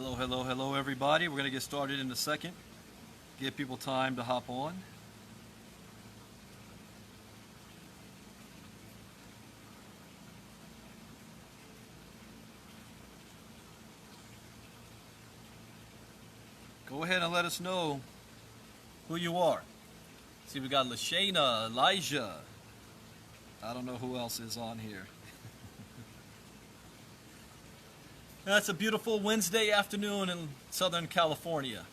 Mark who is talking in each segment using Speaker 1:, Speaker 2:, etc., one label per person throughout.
Speaker 1: Hello, hello, hello, everybody. We're going to get started in a second. Give people time to hop on. Go ahead and let us know who you are. See, we got Lashana, Elijah. I don't know who else is on here. That's a beautiful Wednesday afternoon in Southern California.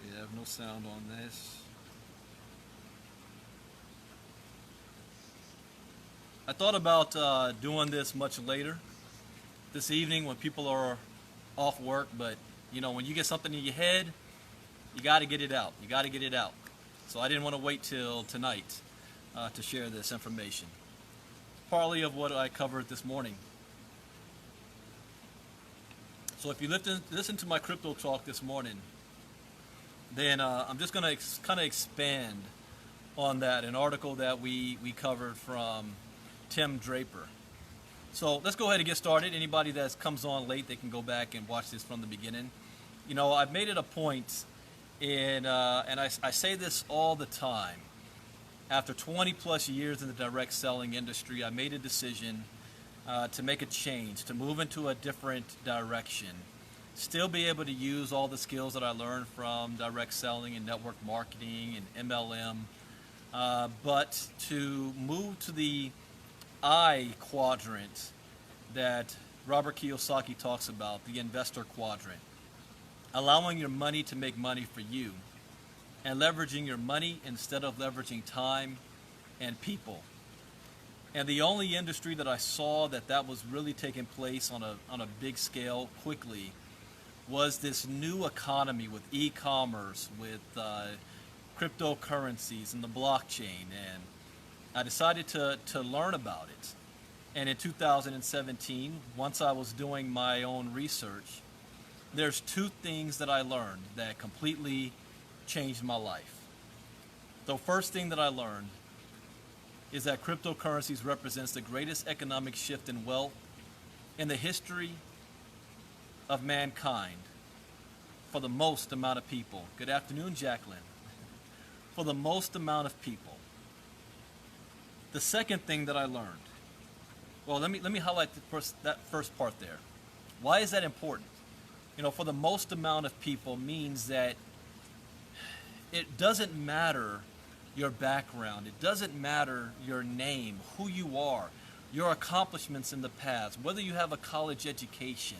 Speaker 1: We have no sound on this. I thought about doing this much later this evening when people are off work, but when you get something in your head, you got to get it out. You got to get it out. So I didn't want to wait till tonight to share this information. Partly of what I covered this morning. So if you listen to my crypto talk this morning, then I'm just going to kind of expand on that, an article that we covered from Tim Draper. So let's go ahead and get started. Anybody that comes on late, they can go back and watch this from the beginning. I've made it a point, and I say this all the time. After 20 plus years in the direct selling industry, I made a decision to make a change, to move into a different direction. Still be able to use all the skills that I learned from direct selling and network marketing and MLM, but to move to the I quadrant that Robert Kiyosaki talks about, the investor quadrant. Allowing your money to make money for you and leveraging your money instead of leveraging time and people. And the only industry that I saw that was really taking place on a big scale quickly was this new economy with e-commerce, with cryptocurrencies and the blockchain. And I decided to learn about it. And in 2017, once I was doing my own research, there's two things that I learned that completely changed my life. The first thing that I learned is that cryptocurrencies represents the greatest economic shift in wealth in the history of mankind for the most amount of people. Good afternoon, Jacqueline. For the most amount of people. The second thing that I learned, well, let me highlight that first part there. Why is that important? For the most amount of people means that it doesn't matter your background. It doesn't matter your name, who you are, your accomplishments in the past, whether you have a college education,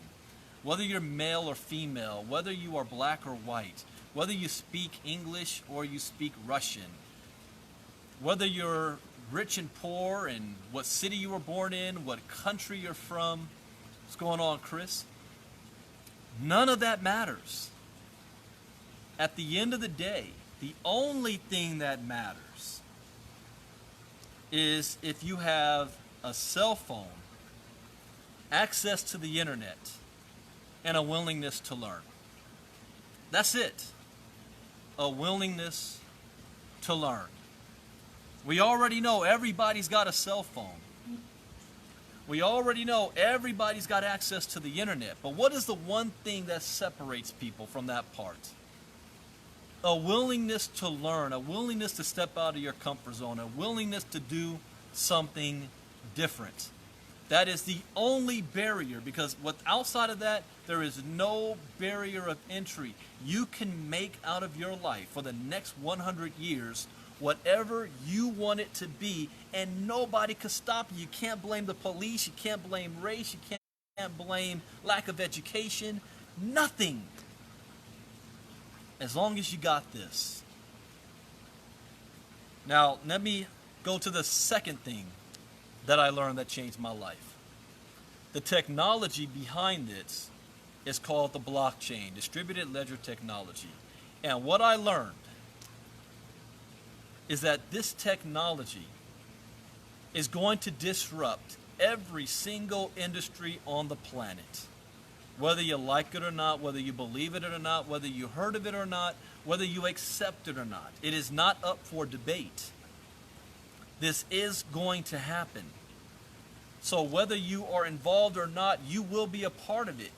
Speaker 1: whether you're male or female, whether you are black or white, whether you speak English or you speak Russian, whether you're rich and poor, and what city you were born in, what country you're from. What's going on, Chris? None of that matters. At the end of the day, the only thing that matters is if you have a cell phone, access to the internet, and a willingness to learn. That's it. A willingness to learn. We already know everybody's got a cell phone. We already know everybody's got access to the internet. But what is the one thing that separates people from that part? A willingness to learn, a willingness to step out of your comfort zone, a willingness to do something different. That is the only barrier, because outside of that, there is no barrier of entry. You can make out of your life for the next 100 years whatever you want it to be, and nobody can stop you. You can't blame the police, you can't blame race, you can't blame lack of education, nothing. As long as you got this. Now, let me go to the second thing that I learned that changed my life. The technology behind it is called the blockchain, distributed ledger technology. And what I learned is that this technology is going to disrupt every single industry on the planet. Whether you like it or not, whether you believe it or not, whether you heard of it or not, whether you accept it or not. It is not up for debate. This is going to happen. So whether you are involved or not, you will be a part of it.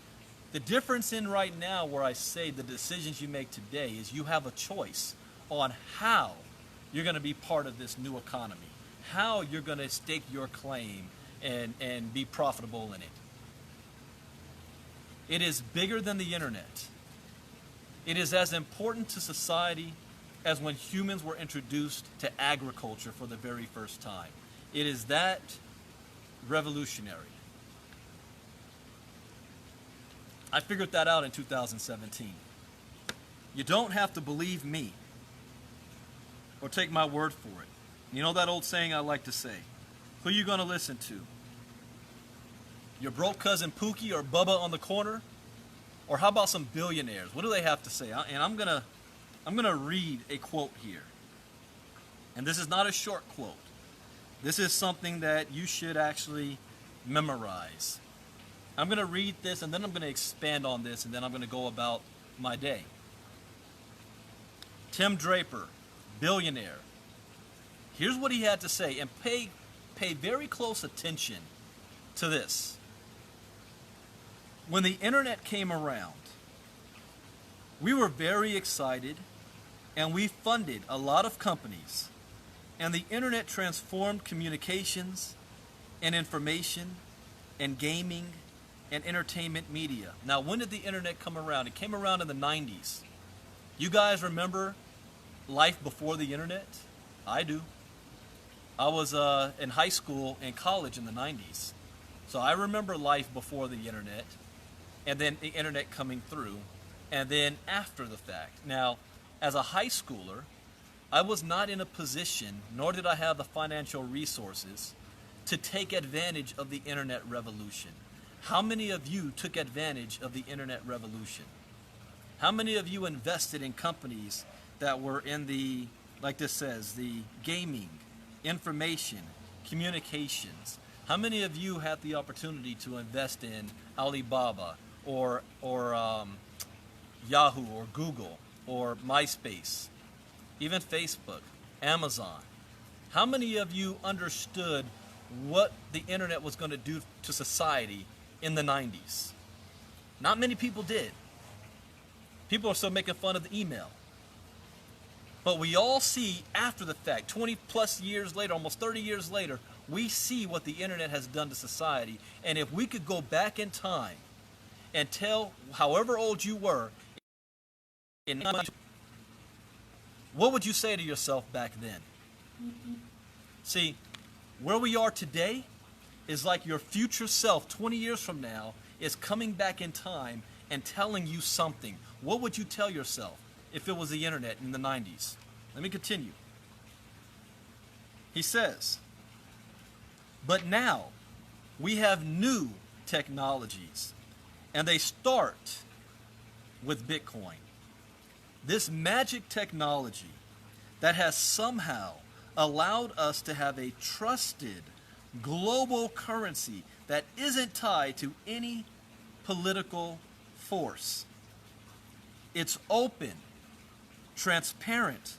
Speaker 1: The difference in right now where I say the decisions you make today is you have a choice on how you're going to be part of this new economy, how you're going to stake your claim and be profitable in it. It is bigger than the internet. It is as important to society as when humans were introduced to agriculture for the very first time. It is that revolutionary. I figured that out in 2017. You don't have to believe me or take my word for it. You know that old saying I like to say, who are you going to listen to? Your broke cousin Pookie or Bubba on the corner? Or how about some billionaires? What do they have to say? And I'm gonna read a quote here. And this is not a short quote. This is something that you should actually memorize. I'm going to read this and then I'm going to expand on this and then I'm going to go about my day. Tim Draper, billionaire. Here's what he had to say, and pay very close attention to this. When the internet came around, we were very excited and we funded a lot of companies, and the internet transformed communications and information and gaming and entertainment media. Now, when did the internet come around? It came around in the 90s. You guys remember life before the internet? I do. I was in high school and college in the 90s. So I remember life before the internet, and then the internet coming through, and then after the fact. Now, as a high schooler, I was not in a position, nor did I have the financial resources to take advantage of the internet revolution. How many of you took advantage of the internet revolution? How many of you invested in companies that were in the, like this says, the gaming, information, communications? How many of you had the opportunity to invest in Alibaba or Yahoo or Google or MySpace, even Facebook, Amazon? How many of you understood what the internet was going to do to society in the 90s? Not many people did. People are still making fun of the email. But we all see after the fact, 20 plus years later, almost 30 years later, we see what the internet has done to society. And if we could go back in time and tell however old you were, what would you say to yourself back then? See, where we are today is like your future self 20 years from now is coming back in time and telling you something. What would you tell yourself if it was the internet in the 90s? Let me continue. He says, but now we have new technologies, and they start with Bitcoin. This magic technology that has somehow allowed us to have a trusted global currency that isn't tied to any political force. It's open, transparent,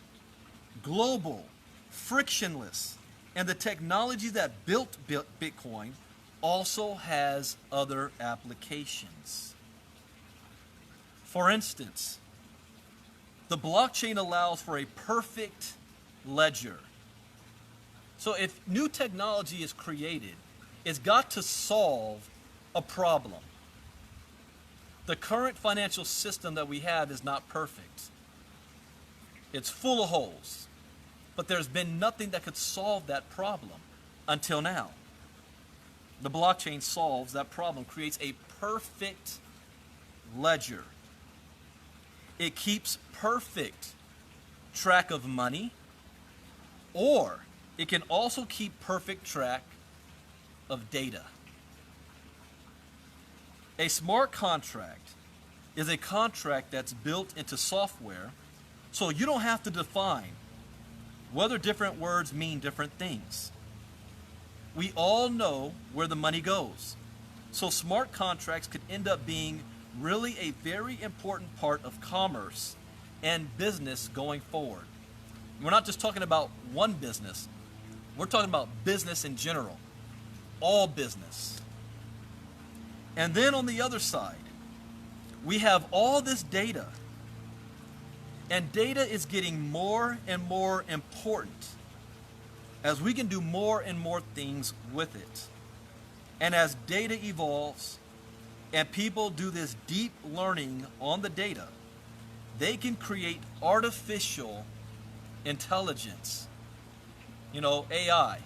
Speaker 1: global, frictionless, and the technology that built Bitcoin also has other applications. For instance, the blockchain allows for a perfect ledger. So if new technology is created, it's got to solve a problem. The current financial system that we have is not perfect. It's full of holes. But there's been nothing that could solve that problem until now. The blockchain solves that problem, creates a perfect ledger. It keeps perfect track of money, or it can also keep perfect track of data. A smart contract is a contract that's built into software, so you don't have to define whether different words mean different things. We all know where the money goes. So smart contracts could end up being really a very important part of commerce and business going forward. We're not just talking about one business. We're talking about business in general. All business. And then on the other side, we have all this data. And data is getting more and more important as we can do more and more things with it. And as data evolves and people do this deep learning on the data, they can create artificial intelligence, AI.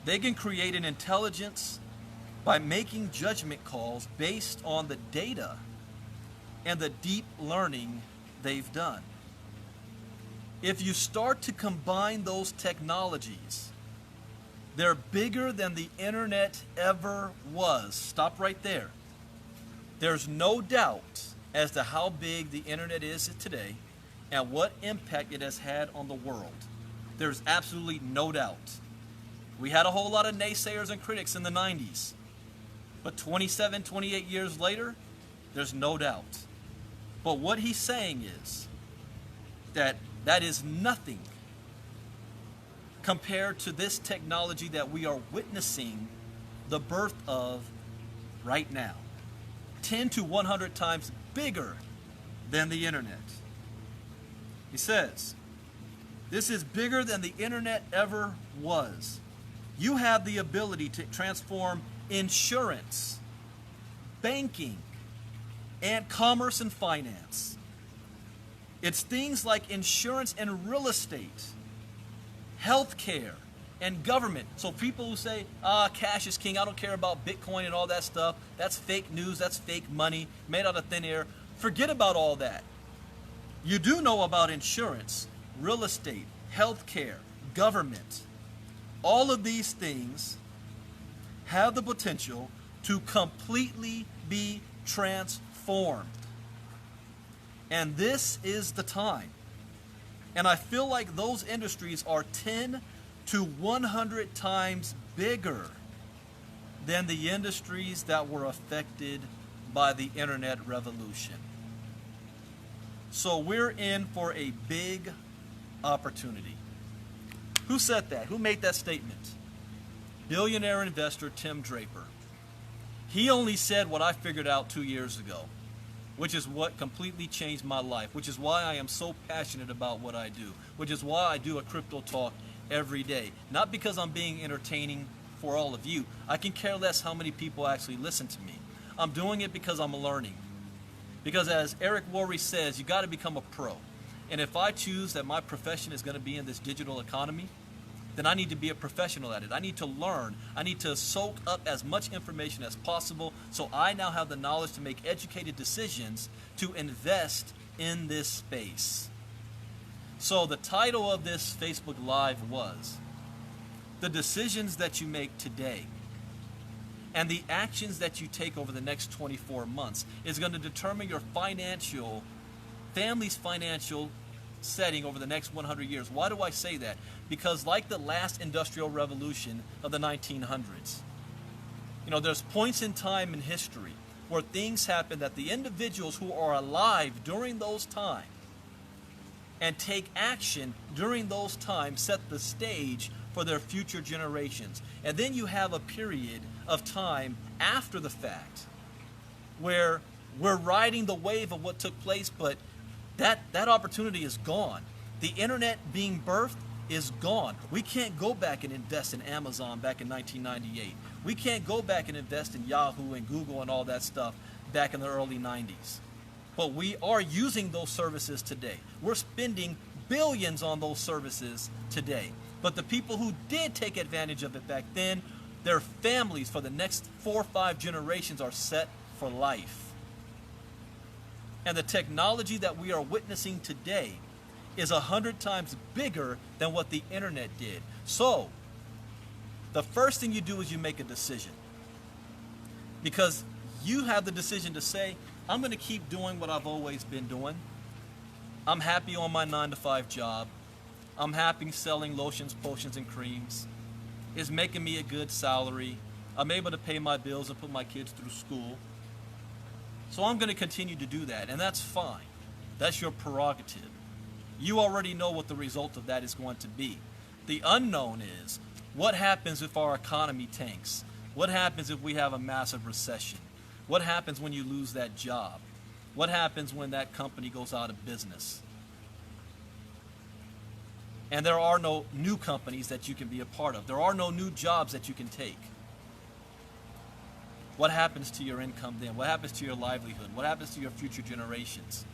Speaker 1: They can create an intelligence by making judgment calls based on the data and the deep learning they've done. If you start to combine those technologies, they're bigger than the internet ever was. Stop right there. There's no doubt as to how big the internet is today and what impact it has had on the world. There's absolutely no doubt. We had a whole lot of naysayers and critics in the 90s. But 27, 28 years later, there's no doubt. But what he's saying is that is nothing compared to this technology that we are witnessing the birth of right now. 10 to 100 times bigger than the internet. He says, this is bigger than the internet ever was. You have the ability to transform insurance, banking, and commerce and finance. It's things like insurance and real estate, healthcare, and government. So people who say, cash is king, I don't care about Bitcoin and all that stuff, that's fake news, that's fake money, made out of thin air. Forget about all that. You do know about insurance, real estate, healthcare, government. All of these things have the potential to completely be transformed. And this is the time. And I feel like those industries are 10 to 100 times bigger than the industries that were affected by the internet revolution. So we're in for a big opportunity. Who said that? Who made that statement? Billionaire investor Tim Draper. He only said what I figured out 2 years ago, which is what completely changed my life, which is why I am so passionate about what I do, which is why I do a crypto talk every day. Not because I'm being entertaining for all of you. I can care less how many people actually listen to me. I'm doing it because I'm learning. Because as Eric Worre says, you got to become a pro. And if I choose that my profession is going to be in this digital economy, then I need to be a professional at it. I need to learn. I need to soak up as much information as possible so I now have the knowledge to make educated decisions to invest in this space. So the title of this Facebook Live was, The Decisions That You Make Today and the actions that you take over the next 24 months is going to determine your family's financial setting over the next 100 years. Why do I say that? Because like the last industrial revolution of the 1900s, there's points in time in history where things happen that the individuals who are alive during those times and take action during those times set the stage for their future generations. And then you have a period of time after the fact where we're riding the wave of what took place, but that opportunity is gone. The internet being birthed is gone. We can't go back and invest in Amazon back in 1998. We can't go back and invest in Yahoo and Google and all that stuff back in the early 90s. But we are using those services today. We're spending billions on those services today. But the people who did take advantage of it back then, their families for the next 4 or 5 generations are set for life. And the technology that we are witnessing today is 100 times bigger than what the internet did. So, the first thing you do is you make a decision. Because you have the decision to say, I'm going to keep doing what I've always been doing. I'm happy on my 9-to-5 job. I'm happy selling lotions, potions, and creams. It's making me a good salary. I'm able to pay my bills and put my kids through school. So I'm going to continue to do that, and that's fine. That's your prerogative. You already know what the result of that is going to be. The unknown is what happens if our economy tanks? What happens if we have a massive recession? What happens when you lose that job? What happens when that company goes out of business? And there are no new companies that you can be a part of. There are no new jobs that you can take. What happens to your income then? What happens to your livelihood? What happens to your future generations?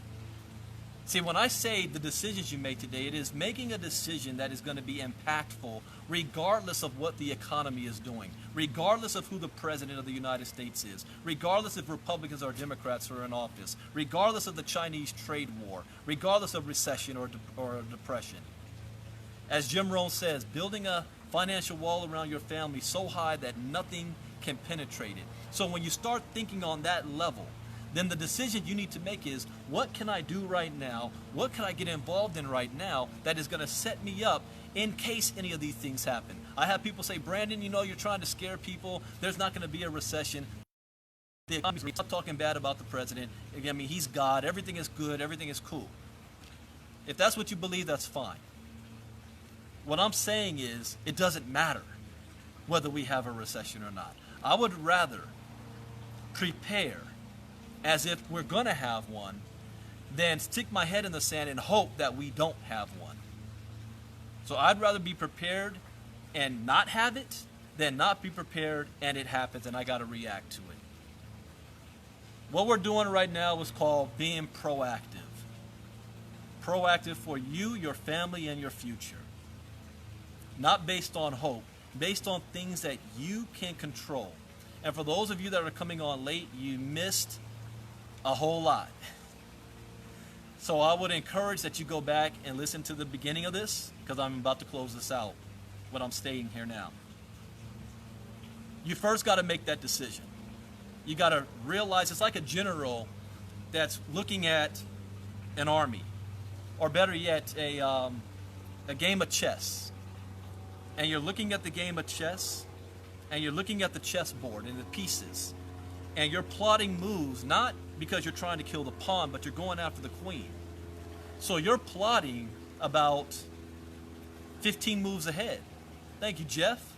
Speaker 1: See, when I say the decisions you make today, it is making a decision that is going to be impactful regardless of what the economy is doing, regardless of who the president of the United States is, regardless if Republicans or Democrats are in office, regardless of the Chinese trade war, regardless of recession or depression. As Jim Rohn says, building a financial wall around your family so high that nothing can penetrate it. So when you start thinking on that level, then the decision you need to make is, what can I do right now? What can I get involved in right now that is going to set me up in case any of these things happen? I have people say, Brandon, you know, you're trying to scare people. There's not going to be a recession. Stop talking bad about the president. I mean, he's God. Everything is good. Everything is cool. If that's what you believe, that's fine. What I'm saying is, it doesn't matter whether we have a recession or not. I would rather prepare as if we're going to have one than stick my head in the sand and hope that we don't have one. So I'd rather be prepared and not have it than not be prepared and it happens and I got to react to it. What we're doing right now is called being proactive. Proactive for you, your family, and your future. Not based on hope, based on things that you can control. And for those of you that are coming on late, you missed a whole lot. So I would encourage that you go back and listen to the beginning of this, because I'm about to close this out, what I'm stating here now. You first got to make that decision. You got to realize it's like a general that's looking at an army, or better yet, a game of chess. And you're looking at the game of chess, and you're looking at the chessboard and the pieces, and you're plotting moves, not because you're trying to kill the pawn, but you're going after the queen. So you're plotting about 15 moves ahead. Thank you, Jeff.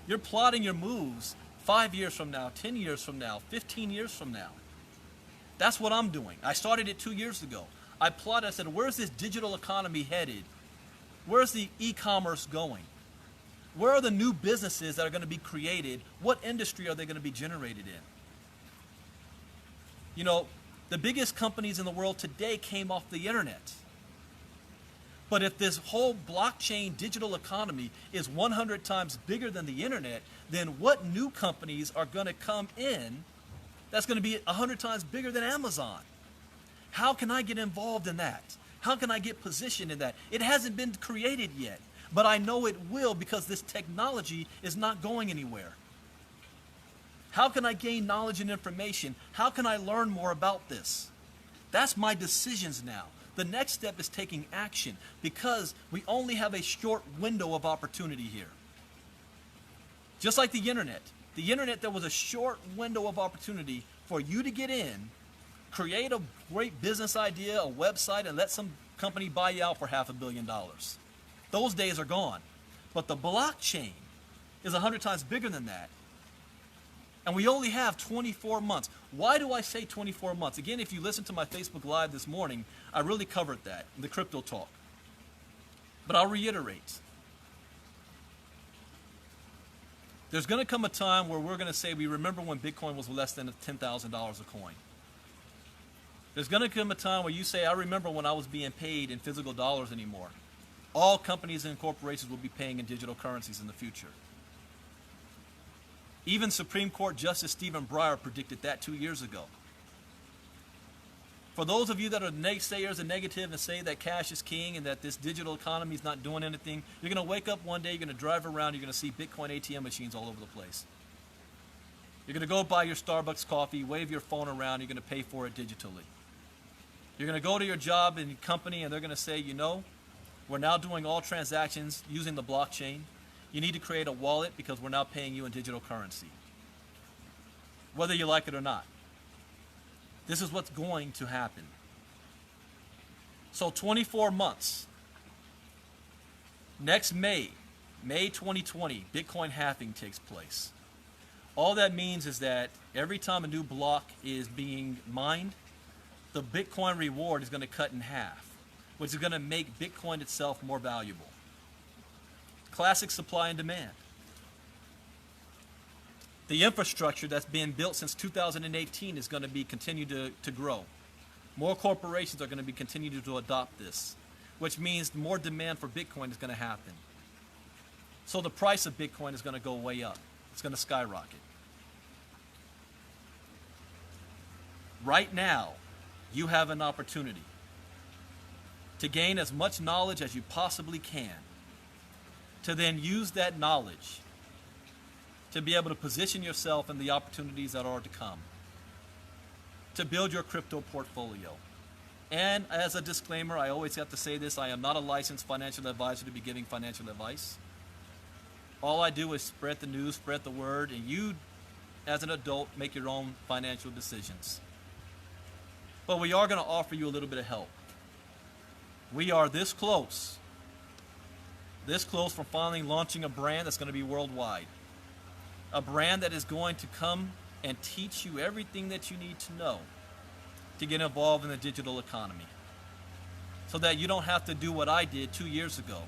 Speaker 1: You're plotting your moves 5 years from now, 10 years from now, 15 years from now. That's what I'm doing. I started it 2 years ago. I plotted, I said, where's this digital economy headed? Where's the e-commerce going? Where are the new businesses that are going to be created? What industry are they going to be generated in? You know, the biggest companies in the world today came off the internet. But if this whole blockchain digital economy is 100 times bigger than the internet, then what new companies are going to come in that's going to be 100 times bigger than Amazon? How can I get involved in that? How can I get positioned in that? It hasn't been created yet, but I know it will because this technology is not going anywhere. How can I gain knowledge and information? How can I learn more about this? That's my decisions now. The next step is taking action because we only have a short window of opportunity here. Just like the internet. The internet, there was a short window of opportunity for you to get in, create a great business idea, a website, and let some company buy you out for $500 million. Those days are gone. But the blockchain is 100 times bigger than that. And we only have 24 months. Why do I say 24 months? Again, if you listen to my Facebook Live this morning, I really covered that in the crypto talk. But I'll reiterate. There's going to come a time where we're going to say we remember when Bitcoin was less than $10,000 a coin. There's going to come a time where you say, I remember when I was being paid in physical dollars anymore. All companies and corporations will be paying in digital currencies in the future. Even Supreme Court Justice Stephen Breyer predicted that 2 years ago. For those of you that are naysayers and negative and say that cash is king and that this digital economy is not doing anything, you're going to wake up one day, you're going to drive around, you're going to see Bitcoin ATM machines all over the place. You're going to go buy your Starbucks coffee, wave your phone around, you're going to pay for it digitally. You're going to go to your job and company and they're going to say, you know, we're now doing all transactions using the blockchain. You need to create a wallet because we're now paying you in digital currency. Whether you like it or not. This is what's going to happen. So 24 months. Next May 2020, Bitcoin halving takes place. All that means is that every time a new block is being mined, the Bitcoin reward is going to cut in half, which is going to make Bitcoin itself more valuable. Classic supply and demand. The infrastructure that's been built since 2018 is going to be continued to grow. More corporations are going to be continuing to adopt this, which means more demand for Bitcoin is going to happen. So the price of Bitcoin is going to go way up. It's going to skyrocket. Right now, you have an opportunity to gain as much knowledge as you possibly can, to then use that knowledge to be able to position yourself in the opportunities that are to come, to build your crypto portfolio. And as a disclaimer, I always have to say this, I am not a licensed financial advisor to be giving financial advice. All I do is spread the news, spread the word, and you, as an adult, make your own financial decisions. But we are going to offer you a little bit of help. We are this close from finally launching a brand that's going to be worldwide. A brand that is going to come and teach you everything that you need to know to get involved in the digital economy, so that you don't have to do what I did 2 years ago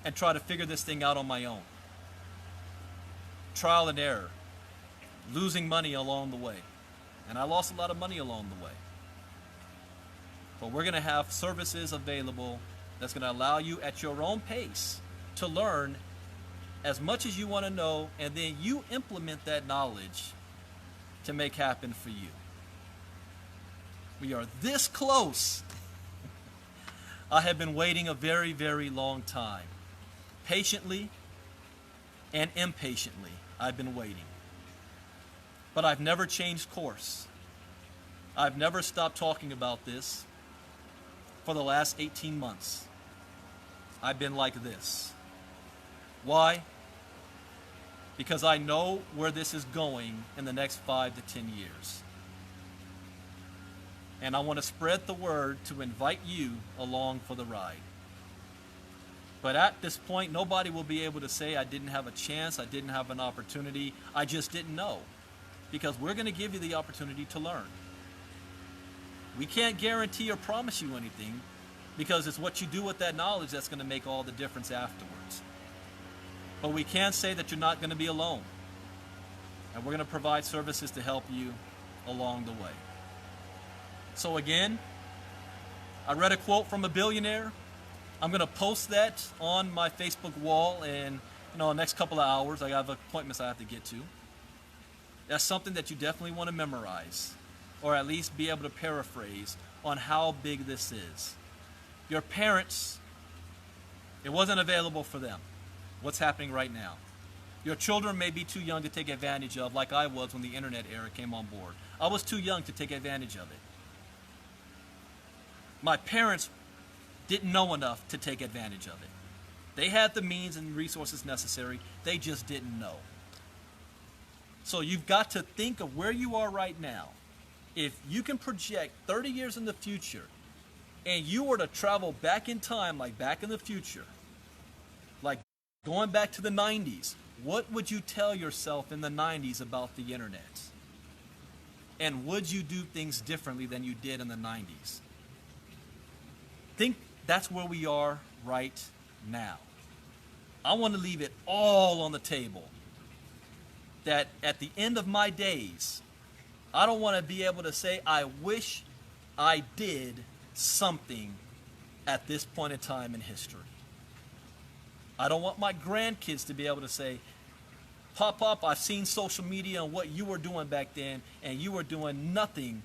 Speaker 1: and try to figure this thing out on my own. Trial and error, losing money along the way. And I lost a lot of money along the way. But we're going to have services available that's going to allow you at your own pace to learn as much as you want to know, and then you implement that knowledge to make happen for you. We are this close. I have been waiting a very, very long time. Patiently and impatiently, I've been waiting. But I've never changed course. I've never stopped talking about this for the last 18 months. I've been like this. Why? Because I know where this is going in the next 5 to 10 years. And I want to spread the word to invite you along for the ride. But at this point, nobody will be able to say I didn't have a chance, I didn't have an opportunity, I just didn't know. Because we're going to give you the opportunity to learn. We can't guarantee or promise you anything, because it's what you do with that knowledge that's going to make all the difference afterwards. But we can say that you're not going to be alone. And we're going to provide services to help you along the way. So again, I read a quote from a billionaire. I'm going to post that on my Facebook wall in the next couple of hours. I have appointments I have to get to. That's something that you definitely want to memorize, or at least be able to paraphrase on how big this is. Your parents, it wasn't available for them. What's happening right now? Your children may be too young to take advantage of, like I was when the internet era came on board. I was too young to take advantage of it. My parents didn't know enough to take advantage of it. They had the means and resources necessary. They just didn't know. So you've got to think of where you are right now. If you can project 30 years in the future, and you were to travel back in time, like back in the future, like going back to the 90s, what would you tell yourself in the 90s about the internet? And would you do things differently than you did in the 90s? Think that's where we are right now. I want to leave it all on the table. That at the end of my days, I don't want to be able to say, I wish I did something at this point in time in history. I don't want my grandkids to be able to say, Pop, I've seen social media and what you were doing back then, and you were doing nothing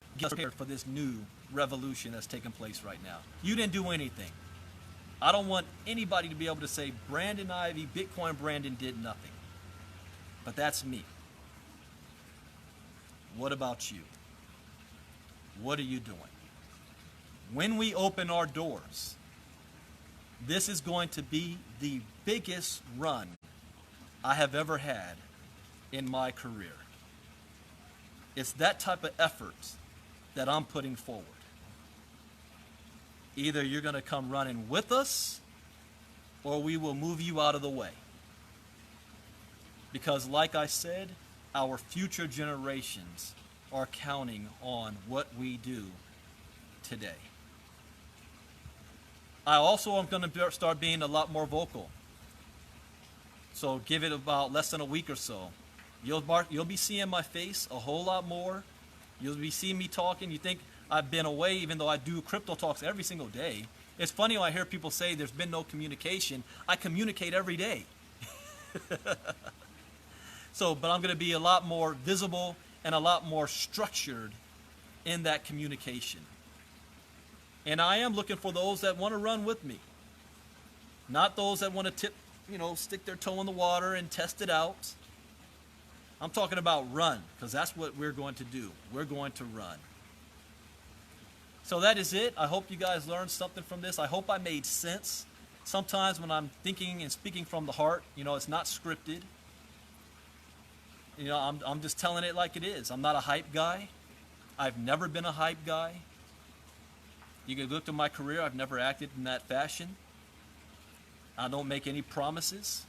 Speaker 1: to get prepared for this new revolution that's taking place right now. You didn't do anything. I don't want anybody to be able to say, Brandon Ivey, Bitcoin Brandon did nothing. But that's me. What about you? What are you doing? When we open our doors, this is going to be the biggest run I have ever had in my career. It's that type of effort that I'm putting forward. Either you're going to come running with us, or we will move you out of the way. Because like I said, our future generations are counting on what we do today. I also am going to start being a lot more vocal. So give it about less than a week or so. You'll be seeing my face a whole lot more. You'll be seeing me talking. You think I've been away, even though I do crypto talks every single day. It's funny when I hear people say there's been no communication. I communicate every day. But I'm going to be a lot more visible and a lot more structured in that communication. And I am looking for those that want to run with me. Not those that want to stick their toe in the water and test it out. I'm talking about run, because that's what we're going to do. We're going to run. So that is it. I hope you guys learned something from this. I hope I made sense. Sometimes when I'm thinking and speaking from the heart, it's not scripted. I'm just telling it like it is. I'm not a hype guy. I've never been a hype guy. You can look at my career. I've never acted in that fashion. I don't make any promises.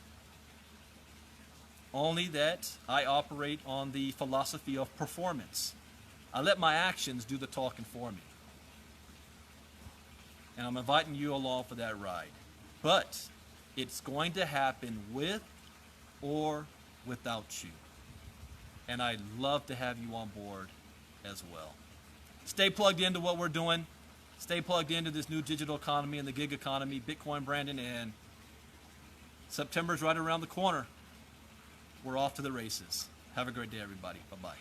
Speaker 1: Only that I operate on the philosophy of performance. I let my actions do the talking for me. And I'm inviting you along for that ride. But it's going to happen with or without you. And I'd love to have you on board as well. Stay plugged into what we're doing. Stay plugged into this new digital economy and the gig economy. Bitcoin, Brandon, and September's right around the corner. We're off to the races. Have a great day, everybody. Bye-bye.